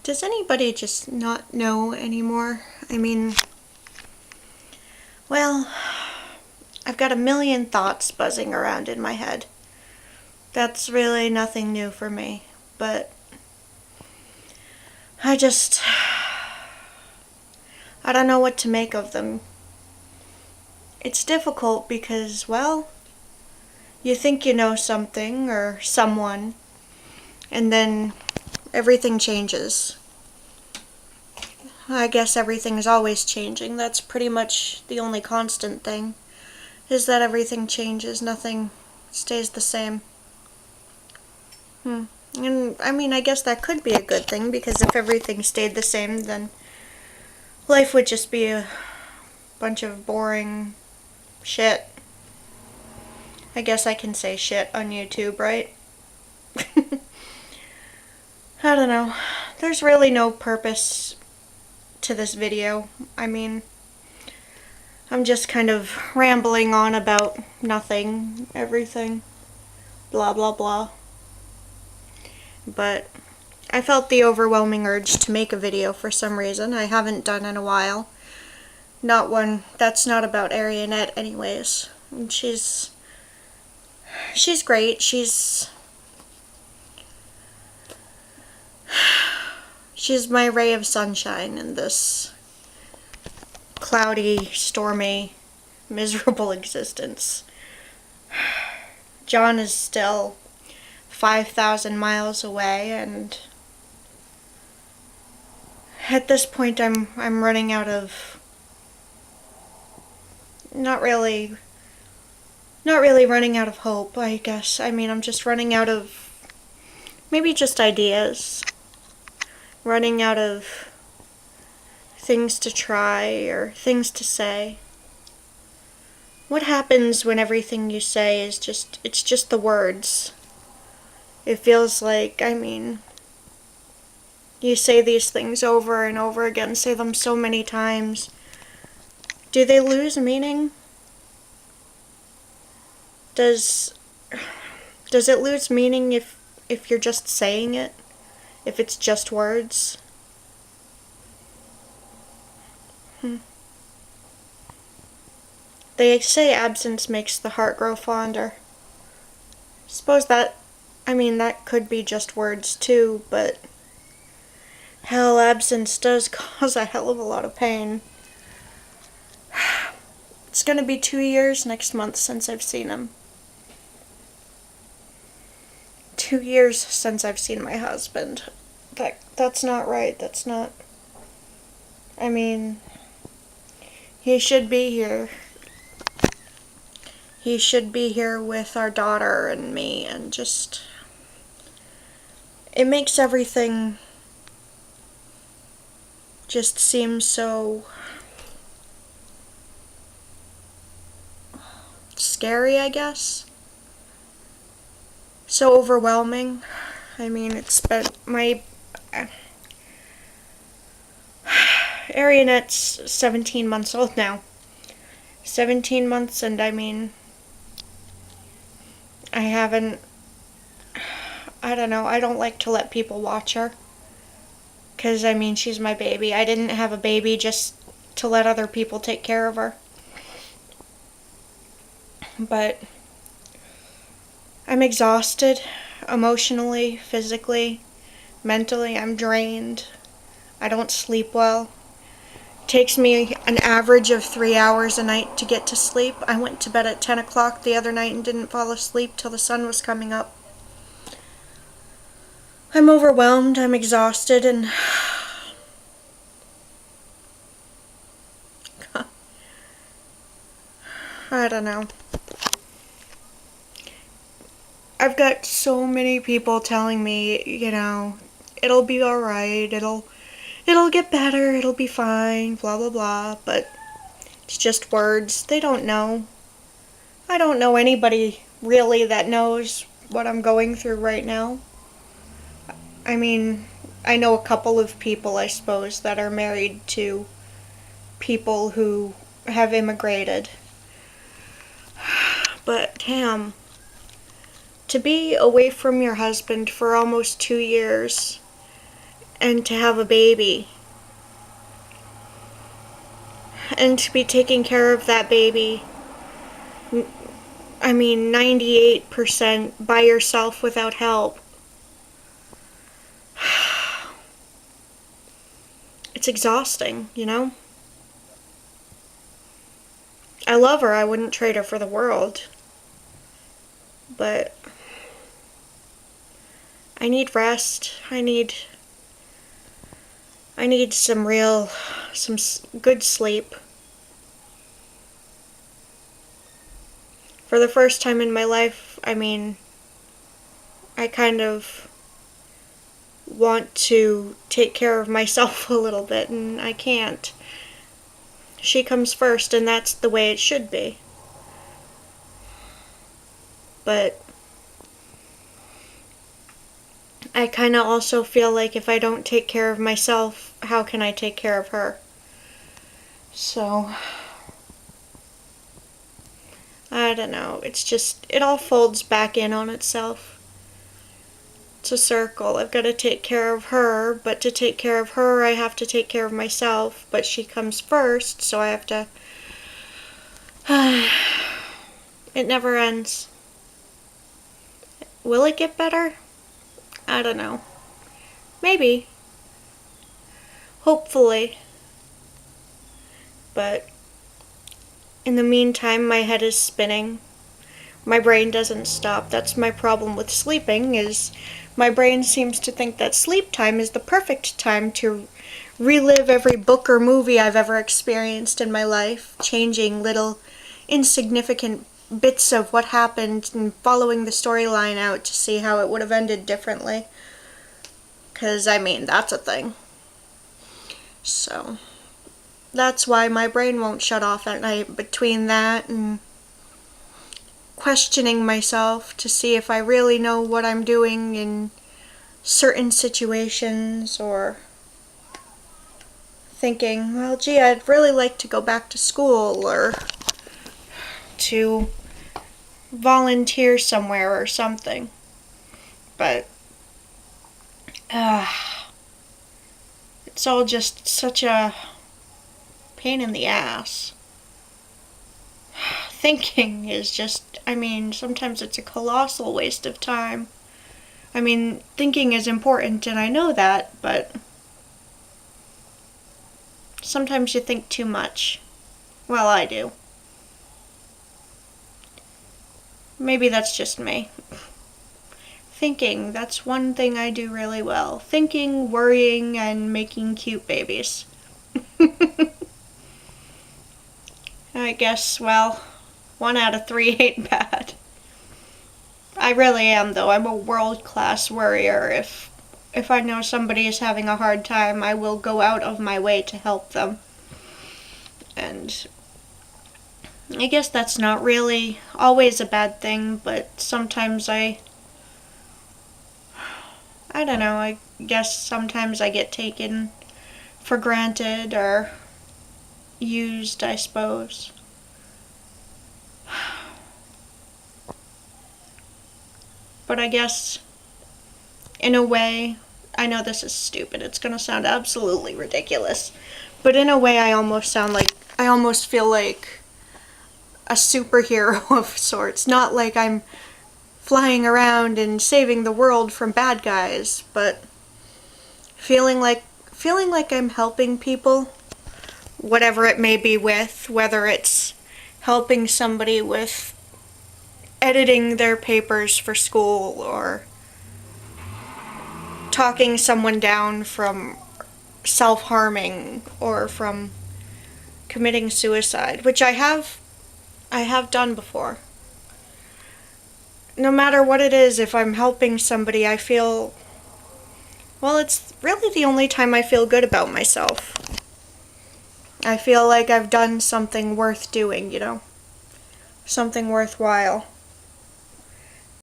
Does anybody just not know anymore? I mean, well, I've got a million thoughts buzzing around in my head. That's really nothing new for me, but I don't know what to make of them. It's difficult because, well, you think you know something or someone, and then everything changes. I guess everything's always changing. That's pretty much the only constant thing, is that everything changes. Nothing stays the same. And I mean, I guess that could be a good thing, because if everything stayed the same, then life would just be a bunch of boring shit. I guess I can say shit on YouTube, right? I don't know. There's really no purpose to this video. I mean, I'm just kind of rambling on about nothing, everything, blah blah blah. But I felt the overwhelming urge to make a video for some reason. I haven't done in a while. Not one that's not about Arianette anyways. And she's great. She's my ray of sunshine in this cloudy, stormy, miserable existence. John is still 5,000 miles away, and at this point I'm running out of not really running out of hope, I guess. I mean, I'm just running out of maybe just ideas. Running out of things to try or things to say. What happens when everything you say is it's just the words? It feels like, I mean, you say these things over and over again, say them so many times. Do they lose meaning? Does it lose meaning if you're just saying it? If it's just words? They say absence makes the heart grow fonder. Suppose that could be just words too, but hell, absence does cause a hell of a lot of pain. It's gonna be 2 years next month since I've seen him. 2 years since I've seen my husband. That's not right. That's not... I mean, he should be here. He should be here with our daughter and me, and just... it makes everything just seem so scary, I guess. So overwhelming. I mean, it's been my... Arianette's 17 months old now. 17 months, and I mean, I don't know, I don't like to let people watch her. Because, I mean, she's my baby. I didn't have a baby just to let other people take care of her. But I'm exhausted, emotionally, physically, mentally. I'm drained. I don't sleep well. It takes me an average of 3 hours a night to get to sleep. I went to bed at 10 o'clock the other night and didn't fall asleep till the sun was coming up. I'm overwhelmed, I'm exhausted, and I don't know. I've got so many people telling me, you know, it'll be alright, it'll get better, it'll be fine, blah blah blah, but it's just words. They don't know. I don't know anybody really that knows what I'm going through right now. I mean, I know a couple of people, I suppose, that are married to people who have immigrated. But damn, to be away from your husband for almost 2 years and to have a baby. And to be taking care of that baby, 98% by yourself without help. It's exhausting, you know? I love her. I wouldn't trade her for the world. But I need rest. I need some good sleep. For the first time in my life, I kind of want to take care of myself a little bit, and I can't. She comes first, and that's the way it should be. But I kind of also feel like if I don't take care of myself, how can I take care of her? So, I don't know. It's just, it all folds back in on itself. It's a circle. I've got to take care of her, but to take care of her, I have to take care of myself. But she comes first, so I have to... It never ends. Will it get better? I don't know. Maybe. Hopefully. But in the meantime, my head is spinning. My brain doesn't stop. That's my problem with sleeping, is my brain seems to think that sleep time is the perfect time to relive every book or movie I've ever experienced in my life, changing little insignificant bits of what happened and following the storyline out to see how it would have ended differently. 'Cause, that's a thing. So, that's why my brain won't shut off at night, between that and questioning myself to see if I really know what I'm doing in certain situations, or thinking, well, gee, I'd really like to go back to school, or to volunteer somewhere or something. But it's all just such a pain in the ass. Thinking is just, sometimes it's a colossal waste of time. Thinking is important, and I know that, but sometimes you think too much. Well, I do. Maybe that's just me. Thinking, that's one thing I do really well. Thinking, worrying, and making cute babies. I guess, well, 1 out of 3 ain't bad. I really am, though. I'm a world-class worrier. If I know somebody is having a hard time, I will go out of my way to help them. And I guess that's not really always a bad thing, but sometimes I don't know, I guess sometimes I get taken for granted or used, I suppose. But I guess, in a way, I know this is stupid, it's gonna sound absolutely ridiculous, but in a way I almost feel like a superhero of sorts. Not like I'm flying around and saving the world from bad guys, but feeling like I'm helping people, whatever it may be with, whether it's helping somebody with editing their papers for school, or talking someone down from self-harming or from committing suicide, which I have done before. No matter what it is, if I'm helping somebody, I feel, well, it's really the only time I feel good about myself. I feel like I've done something worth doing, something worthwhile.